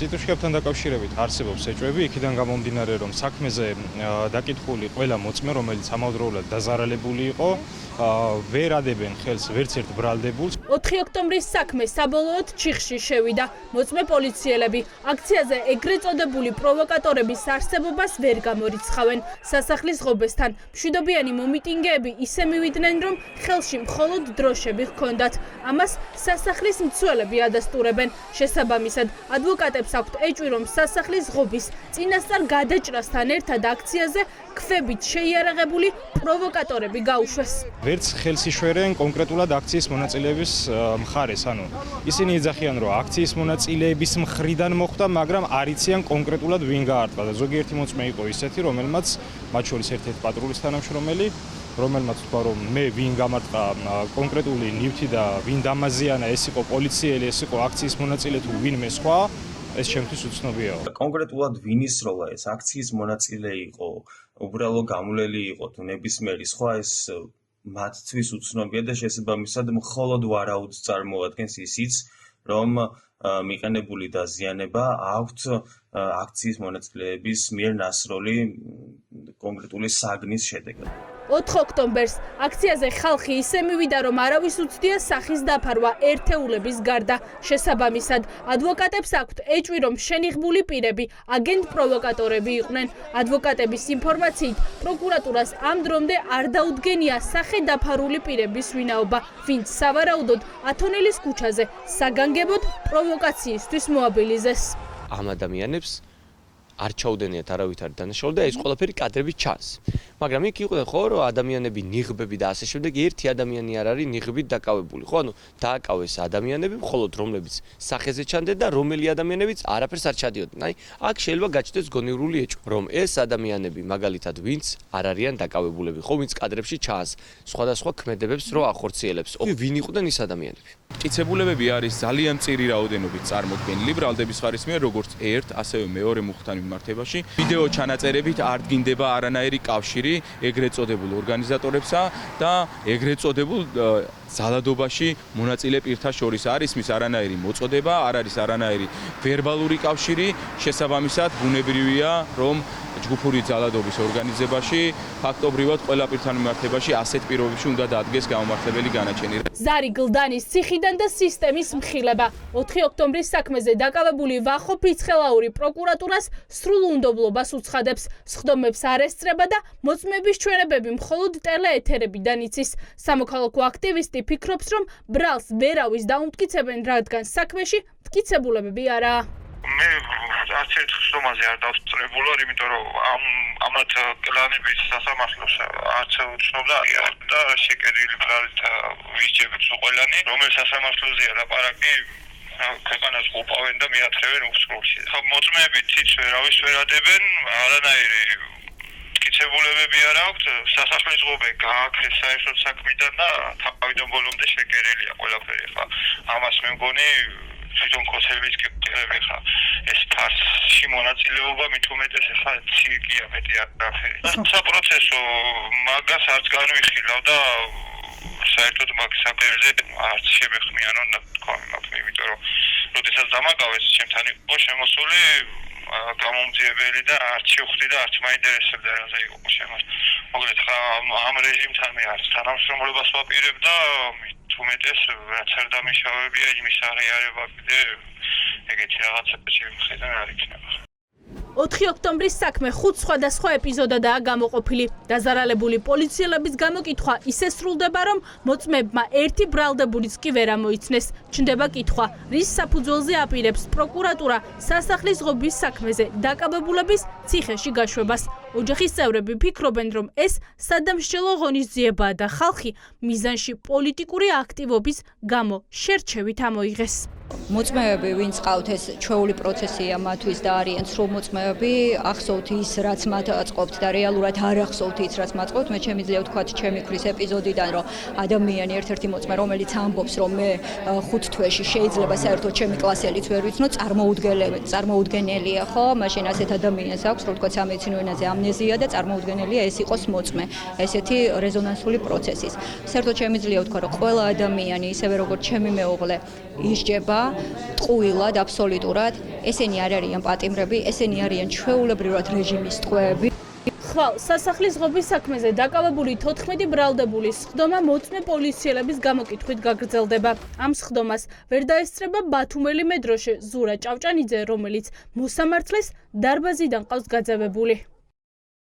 წიწუშქებთან დაკავშირებით არსებობს ეჭვები, იქიდან გამომდინარე, რომ საქმეზე დაკითხული ყველა მოწმე, რომელიც ამავდროულად დაზარალებული იყო, ვერ ადებენ ხელს ვერც ერთ ბრალდებულს. 4 ოქტომბრის საქმე საბოლოოდ ჩიხში შევიდა. მოწმე პოლიციელები აქციაზე ეგრეთ წოდებული პროვოკატორების არსებობას ვერ გამორიცხავენ. სასახლის ღობესთან მშვიდობიანი მომიტინგეები ისე მივიდნენ, რომ ხელში მხოლოდ დროშები ჰქონდათ. ამას სასახლის მცველები ადასტურებენ. შესაბამისად, ადვოკატებს აქვთ ეჭვი, რომ სასახლის ღობის წინასწარ გადაჭრასთან ერთად აქციაზე ქვებით შეიარაღებული პროვოკატორები გაუშვეს. ვერც ხელს იშველენ კონკრეტულად აქციის მონაწილეების მხარეს, ანუ ისინი იძახიან, რომ აქციის მონაწილეების მხრიდან მოხდა, მაგრამ არ იციან კონკრეტულად ვინ გაარტყა და ზოგიერთი მოწმე იყო ისეთი, რომელმაც მათ შორის ერთ-ერთი პატრულის თანამშრომელი, რომელმაც თქვა, რომ მე ვინ გამარტყა კონკრეტული ნივთი და ვინ დამაზიანა, ეს იყო პოლიციელი, ეს იყო აქციის მონაწილე თუ ვინმე სხვა, ეს ჩემთვის უცნობია. კონკრეტულად ვინის როლა ეს აქციის მონაწილე იყო, უბრალო გამულელი იყო თუ ნებისმიერი სხვა, ეს მათთვის უცნობია და შესაბამისად მხოლოდ ვარაუდს წარმოადგენს ისიც, რომ მიყენებული დაზიანება აქვთ აქციის მონაწილეების მიერ ნასროლი კონკრეტული საგნის შედეგად. 4 ოქტომბერს აქციაზე ხალხი ისე მივიდა, რომ არავის უცდია სახის დაფარვა ერთეულების გარდა. შესაბამისად, ადვოკატებს აქვთ ეჭვი, რომ შენიღბული პირები აგენტ პროვოკატორები იყვნენ. ადვოკატების ინფორმაციით, პროკურატურას ამ დრომდე არ დაუდგენია სახე დაფარული პირების ვინაობა, ვინც სავარაუდოდ ათონელის ქუჩაზე საგანგებოდ პროვოკაციისთვის მოაბილიზეს. ამ ადამიანებს არ ჩაუდენიათ არავითარი დანაშაული და ეს ყველაფერი კადრებით ჩანს. მაგრამ იქ იყვნენ ხო რომ ადამიანები ნიღბები და ასე შემდეგ, ერთი ადამიანი არ არის ნიღბით დაკავებული, ხო? ანუ დააკავეს ადამიანები, მხოლოდ რომლებიც სახეზე ჩანდნენ და რომელი ადამიანებიც არაფერს არ ჩადიოდნენ. აი, აქ შეიძლება გაჩნდეს გონივრული ეჭვი, რომ ეს ადამიანები მაგალითად ვინც არ არიან დაკავებულები, ხო, ვინც კადრებში ჩანს, სხვადასხვა ქმედებებს რო ახორციელებს. ვინ იყვნენ ის ადამიანები? მტკიცებულებები არის ძალიან მწირი რაოდენობით წარმოქმნილი ბრალდების ხარის მიერ, როგორც ერთ, ასევე მეორე მუხთან მიმართებაში. ვიდეო ჩანაწერებით არ დგინდება არანაირი კავშირი ეგრეთ წოდებულ ორგანიზატორებსა და ეგრეთ წოდებულ ზალადობაში მონაწილე პირთა შორის. არის მის არანაირი მოწოდება, არ არის არანაირი ვერბალური კავშირი, შესაბამისად ბუნებრივია, რომ ჯგუფური ზალადობის ორგანიზებაში ფაქტობრივად ყველა პირთან მიმართებაში ასეთ პირობებში უნდა დადგეს გამომართლებელი განაჩენი. ზარი გლდანის ციხიდან და სისტემის მხილება. 4 ოქტომბრის საქმეზე დაკავებული ვახო ფიცხელაური პროკურატურას სრულ უნდობლობას უცხადებს. სხდომებს არ ესწრება და მოწმეების ჩვენებები მხოლოდ ტელეეთერებიდან იცის. სამოქალაქო აქტივისტი ფიქრობს, რომ ბრალს ვერავის დაუმტკიცებენ, რადგან საქმეში მტკიცებულებები არაა. მე არც ერთ ხსომაზე არ დავსწრებულ ვარ, იმიტომ რომ ამათ კლანების სასამართლოს არც უცნობდა და შეკერილი ბრალით ვისჯებით ყველანი, რომელ სასამართლოზეა ლაპარაკი, ქვეყანას ყოფავენ და მიათრევენ უსწროში. მოწმეები ციც ვერავის ვერ ადებენ, არანაირი მტკიცებულებები არ აქვთ, სასახლის ღობე გააქრეს საერთოდ საქმიდან და თავიდან ბოლომდე შეკერილია ყველაფერი. ხა ამას მე მგონი თვითონ კოცების კითხები ხა ეს ფარსში მონაწილეობა მით უმეტეს ხა ციგია მეტი არაფერი. საპროცესო მაგას არც განვიხილავ და საერთოდ მაგ საკერზე არც შემეხმიანო თქვა მე, იმიტომ რომ როდესაც დამაკავეს ჩემთან იყო შემოსული გამომძიებელი და არც შევხვდი და არც მაინტერესებდა რაზე იყო შემოსული. მოკლედ ხა ამ რეჟიმთან მე არც თანამშრომლობას ვაპირებ და უმეტეს რაც არ დამიშავებია იმის აღიარება კიდე ეგეთი რაღაცები შემხედან არ იქნება. 4 ოქტომბრის საქმე 5 სხვადასხვა ეპიზოდადაა გამოყოფილი. დაზარალებული პოლიციელების გამოკითხვა ისე სრულდება, რომ მოწმებმა ერთი ბრალდებულიც კი ვერ ამოიცნეს. ჩნდება კითხვა, რის საფუძველზე აპირებს პროკურატურა სასახლის ღობის საქმეზე დაკავებულების ციხეში გაშვებას. ოჯახის წევრები ფიქრობენ, რომ ეს სადამსჯელო ღონისძიებაა და ხალხი მიზანში პოლიტიკური აქტივობის გამო შერჩევით ამოიღეს. მოწმეები, ვინც ყავთ ეს ჩვეული პროცესია მათთვის და არიან სრულ მოწმეები, ახსოვთ ის, რაც მათ აწყობთ და რეალურად არ ახსოვთ ის, რაც მათ აწყობთ. მე შემიძლია ვთქვათ ჩემი ქრის ეპიზოდიდან, რომ ადამიანი ერთ-ერთი მოწმე, რომელიც ამბობს, რომ მე 5 თვეში შეიძლება საერთოდ ჩემი კლასელიც ვერ ვიცნო, წარმოუდგენელია, ხო? მაშინ ასეთ ადამიანს აქვს, რომ ვთქვათ სამედიცინო ენაზე ამნეზია და წარმოუდგენელია ეს იყოს მოწმე. ესეთი რეზონანსული პროცესის. საერთოდ შემიძლია ვთქვა, რომ ყველა ადამიანი, ისევე როგორც ჩემი მეუღლე, ისჯება ტყუილად აბსოლუტურად ესენი არ არიან პატიმრები, ესენი არიან ჩვეულებრივად რეჟიმის ტყვეები. ხვალ სასახლის ღობის საქმეზე დაკავებული 14 ბრალდებულის სხდომა მოწმე პოლიციელების გამოკითხვით გაგრძელდება. ამ სხდომას ვერ დაესწრება ბათუმელი მედროშე ზურა ჭავჭანიძე, რომელიც მოსამართლეს დარბაზიდან ყავს გაძევებული.